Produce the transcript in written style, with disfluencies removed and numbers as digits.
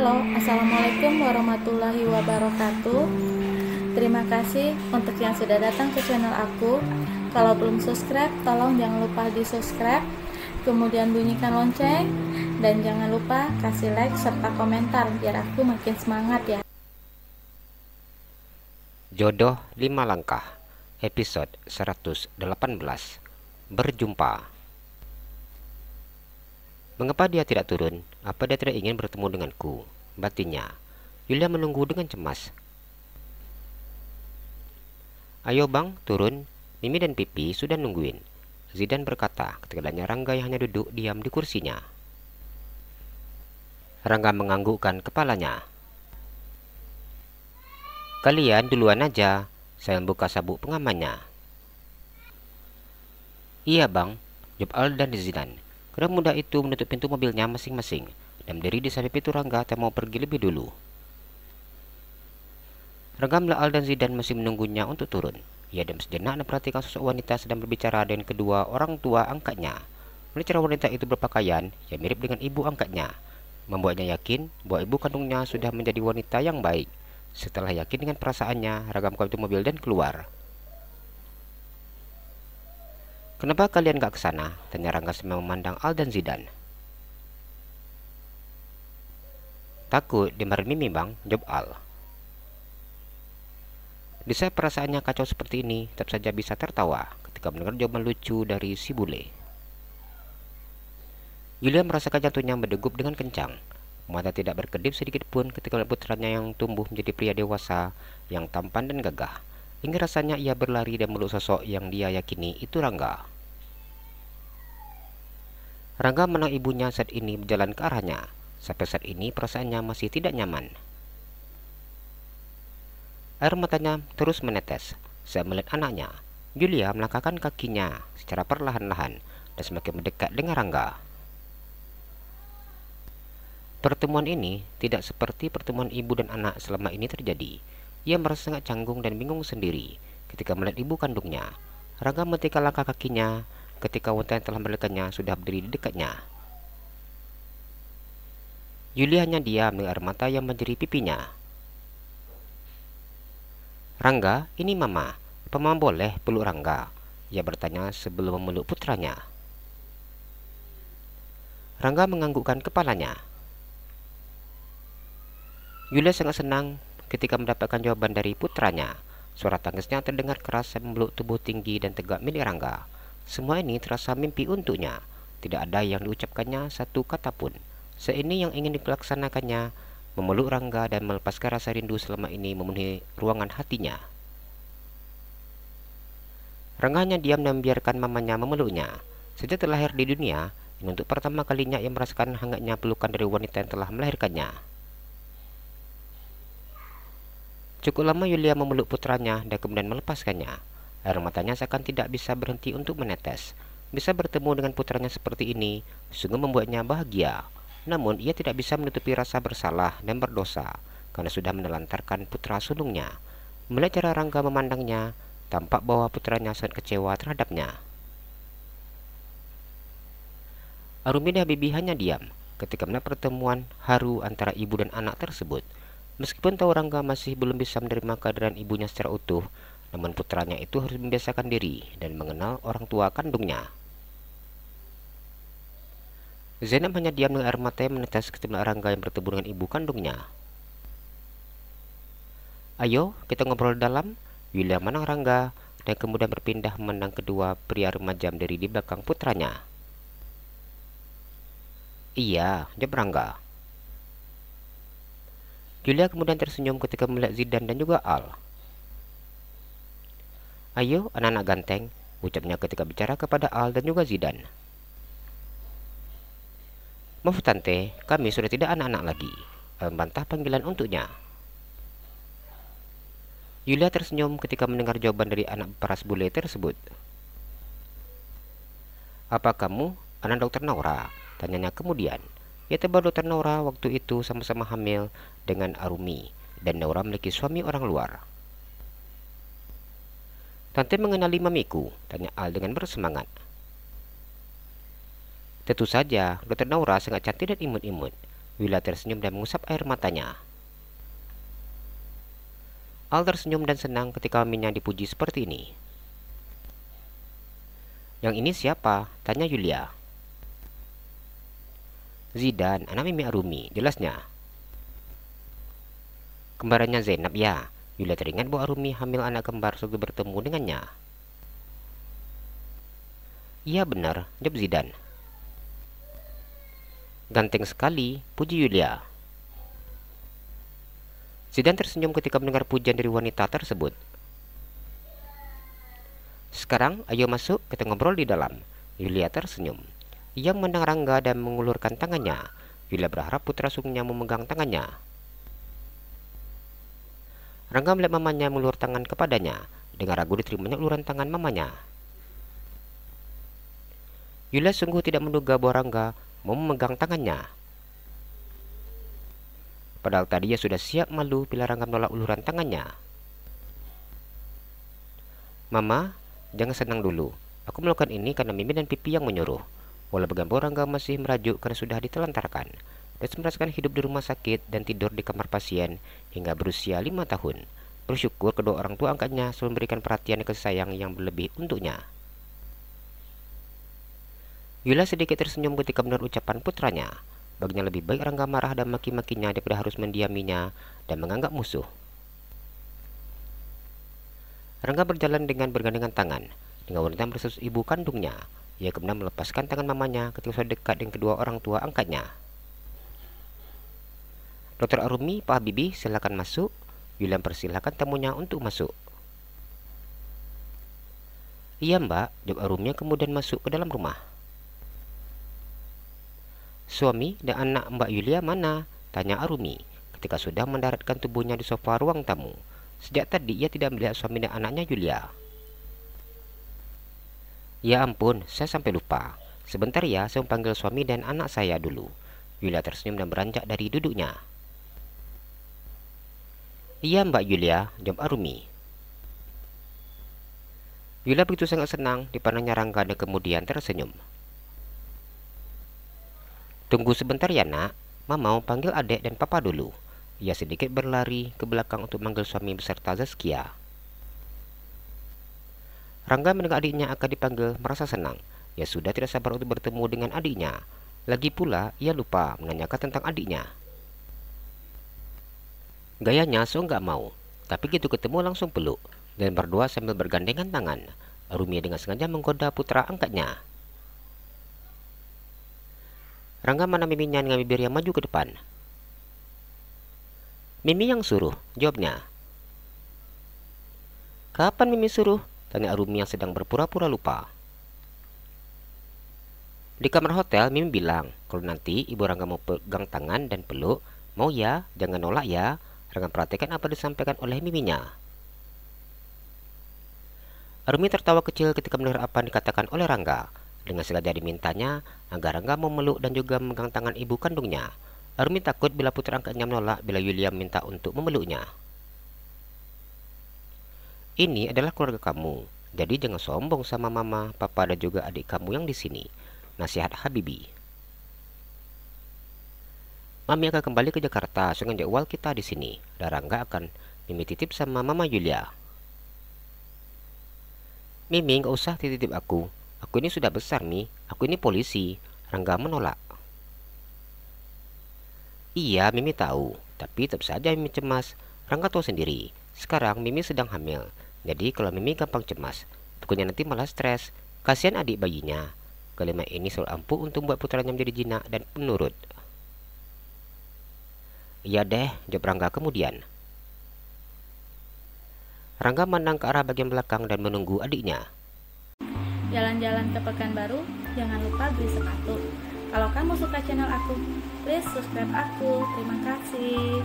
Halo, Assalamualaikum warahmatullahi wabarakatuh. Terima kasih untuk yang sudah datang ke channel aku. Kalau belum subscribe, tolong jangan lupa di subscribe, kemudian bunyikan lonceng, dan jangan lupa kasih like serta komentar biar aku makin semangat ya. Jodoh 5 Langkah, episode 118. Berjumpa. Mengapa dia tidak turun? Apa dia tidak ingin bertemu denganku? Batinnya. Yulia menunggu dengan cemas. Ayo bang, turun. Mimi dan Pipi sudah nungguin. Zidan berkata ketika Rangga yang hanya duduk diam di kursinya. Rangga menganggukkan kepalanya. Kalian duluan aja, saya membuka sabuk pengamannya. Iya bang, jawab Al dan Zidan. Kedua muda itu menutup pintu mobilnya masing-masing dan berdiri di samping pintu Rangga yang mau pergi lebih dulu. Rangga melihat Al dan Zidan masih menunggunya untuk turun. Ia diam sejenak dan perhatikan sosok wanita sedang berbicara dengan kedua orang tua angkatnya. Melihat cara wanita itu berpakaian yang mirip dengan ibu angkatnya, membuatnya yakin bahwa ibu kandungnya sudah menjadi wanita yang baik. Setelah yakin dengan perasaannya, Rangga membuka pintu mobil dan keluar. Kenapa kalian gak ke sana? Tanya Rangga sambil memandang Al dan Zidan. Takut dimarahin Mimi bang, jawab Al. Di saat perasaannya kacau seperti ini, tetap saja bisa tertawa ketika mendengar jawaban lucu dari si bule. Yulia merasakan jantungnya berdegup dengan kencang. Mata tidak berkedip sedikit pun ketika melihat putranya yang tumbuh menjadi pria dewasa yang tampan dan gagah. Hingga rasanya ia berlari dan meluk sosok yang dia yakini itu Rangga. Rangga menang ibunya saat ini berjalan ke arahnya. Sampai saat ini perasaannya masih tidak nyaman. Air matanya terus menetes saat melihat anaknya. Yulia melangkahkan kakinya secara perlahan-lahan dan semakin mendekat dengan Rangga. Pertemuan ini tidak seperti pertemuan ibu dan anak selama ini terjadi. Ia merasa sangat canggung dan bingung sendiri ketika melihat ibu kandungnya. Rangga menghentikan langkah kakinya ketika wanita yang telah mendekatnya sudah berdiri di dekatnya. Yulia hanya diam dengan air mata yang menjeri pipinya. Rangga, ini mama. Apa mama boleh peluk Rangga? Ia bertanya sebelum memeluk putranya. Rangga menganggukkan kepalanya. Yulia sangat senang ketika mendapatkan jawaban dari putranya. Suara tangisnya terdengar keras dan memeluk tubuh tinggi dan tegak milik Rangga. Semua ini terasa mimpi untuknya. Tidak ada yang diucapkannya satu kata pun. Seini yang ingin dilaksanakannya, memeluk Rangga dan melepaskan rasa rindu selama ini memenuhi ruangan hatinya. Rangga hanya diam dan membiarkan mamanya memeluknya. Sejak terlahir di dunia, ini untuk pertama kalinya ia merasakan hangatnya pelukan dari wanita yang telah melahirkannya. Cukup lama Yulia memeluk putranya dan kemudian melepaskannya. Air matanya seakan tidak bisa berhenti untuk menetes. Bisa bertemu dengan putranya seperti ini sungguh membuatnya bahagia. Namun ia tidak bisa menutupi rasa bersalah dan berdosa karena sudah menelantarkan putra sulungnya. Melihat cara Rangga memandangnya, tampak bahwa putranya sangat kecewa terhadapnya. Arumi dan Bibi hanya diam ketika melihat pertemuan haru antara ibu dan anak tersebut. Meskipun tahu Rangga masih belum bisa menerima kehadiran ibunya secara utuh, namun putranya itu harus membiasakan diri dan mengenal orang tua kandungnya. Zainab hanya diam dengan air mata yang menetes ketika Rangga yang bertemu dengan ibu kandungnya. Ayo, kita ngobrol dalam. Yulia menang Rangga dan kemudian berpindah memandang kedua pria remaja dari di belakang putranya. Iya, jawab Rangga. Yulia kemudian tersenyum ketika melihat Zidan dan juga Al. Ayo, anak-anak ganteng, ucapnya ketika bicara kepada Al dan juga Zidan. Maaf tante, kami sudah tidak anak-anak lagi. Al membantah panggilan untuknya. Yulia tersenyum ketika mendengar jawaban dari anak peras bule tersebut. Apa kamu anak dokter Naura? Tanyanya kemudian. Ia tebak dokter Naura waktu itu sama-sama hamil dengan Arumi dan Naura memiliki suami orang luar. Tante mengenali mamiku? Tanya Al dengan bersemangat. Tentu saja, dokter Naura sangat cantik dan imut-imut. Yulia tersenyum dan mengusap air matanya. Al tersenyum dan senang ketika maminya dipuji seperti ini. Yang ini siapa? Tanya Yulia. Zidan, anak Mimi Arumi, jelasnya. Kembarannya Zainab ya. Yulia teringat bahwa Arumi hamil anak kembar waktu bertemu dengannya. Iya benar, jawab Zidan. Ganteng sekali, puji Yulia. Zidan tersenyum ketika mendengar pujian dari wanita tersebut. Sekarang ayo masuk, kita ngobrol di dalam. Yulia tersenyum. Ia memandang Rangga dan mengulurkan tangannya. Yulia berharap putra sulungnya memegang tangannya. Rangga melihat mamanya mengulur tangan kepadanya. Dengan ragu diterimanya uluran tangan mamanya. Yulia sungguh tidak menduga bahwa Rangga mau memegang tangannya. Padahal tadi ia sudah siap malu bila Rangga menolak uluran tangannya. Mama, jangan senang dulu. Aku melakukan ini karena Mimi dan Pipi yang menyuruh. Walau bagaimana Rangga masih merajuk karena sudah ditelantarkan dan merasakan hidup di rumah sakit dan tidur di kamar pasien hingga berusia 5 tahun. Bersyukur kedua orang tua angkatnya selalu memberikan perhatian dan kasih sayang yang berlebih untuknya. Yulia sedikit tersenyum ketika mendengar ucapan putranya. Baginya lebih baik Rangga marah dan maki-makinya daripada harus mendiaminya dan menganggap musuh. Rangga berjalan dengan bergandengan tangan dengan wanita berstatus ibu kandungnya. Ia kemudian melepaskan tangan mamanya ketika sudah dekat dengan kedua orang tua angkatnya. Dokter Arumi, Pak Habibie, silakan masuk. Yulia persilahkan tamunya untuk masuk. Iya mbak, jawab Arumi kemudian masuk ke dalam rumah. Suami dan anak Mbak Yulia mana? Tanya Arumi ketika sudah mendaratkan tubuhnya di sofa ruang tamu. Sejak tadi ia tidak melihat suami dan anaknya Yulia. Ya ampun, saya sampai lupa. Sebentar ya, saya panggil suami dan anak saya dulu. Yulia tersenyum dan beranjak dari duduknya. Iya Mbak Yulia, jawab Arumi. Yulia begitu sangat senang dipandangnya Rangga dan kemudian tersenyum. Tunggu sebentar ya nak, Mama mau panggil adik dan papa dulu. Ia sedikit berlari ke belakang untuk manggil suami beserta Zaskia. Rangga mendengar adiknya akan dipanggil merasa senang. Ia sudah tidak sabar untuk bertemu dengan adiknya. Lagi pula ia lupa menanyakan tentang adiknya. Gayanya so nggak mau, tapi gitu ketemu langsung peluk dan berdua sambil bergandengan tangan. Arumi dengan sengaja menggoda putra angkatnya. Rangga mana Miminya dengan bibir yang maju ke depan. Mimi yang suruh, jawabnya. Kapan Mimi suruh? Tanya Arumi yang sedang berpura-pura lupa. Di kamar hotel, Mimi bilang, kalau nanti ibu Rangga mau pegang tangan dan peluk, mau ya, jangan nolak ya. Rangga perhatikan apa disampaikan oleh Miminya. Arumi tertawa kecil ketika mendengar apa yang dikatakan oleh Rangga. Dengan sengaja dimintanya agar Rangga memeluk dan juga memegang tangan ibu kandungnya. Arumi takut bila putra angkatnya menolak bila Yulia minta untuk memeluknya. Ini adalah keluarga kamu, jadi jangan sombong sama mama, papa dan juga adik kamu yang di sini. Nasihat Habibie. Mami akan kembali ke Jakarta sehingga jadwal kita di sini. Dan Rangga akan Mimi titip sama Mama Yulia. Mimi nggak usah titip aku. Aku ini sudah besar Mi. Aku ini polisi. Rangga menolak. Iya, Mimi tahu. Tapi tetap saja Mimi cemas. Rangga tahu sendiri. Sekarang Mimi sedang hamil. Jadi kalau Mimi gampang cemas, bukannya nanti malah stres. Kasihan adik bayinya. Kalimat ini selalu ampuh untuk membuat putranya menjadi jinak dan penurut. Iya deh, jawab Rangga kemudian. Rangga memandang ke arah bagian belakang dan menunggu adiknya. Jalan-jalan ke Pekanbaru, jangan lupa beli sepatu. Kalau kamu suka channel aku, please subscribe aku. Terima kasih.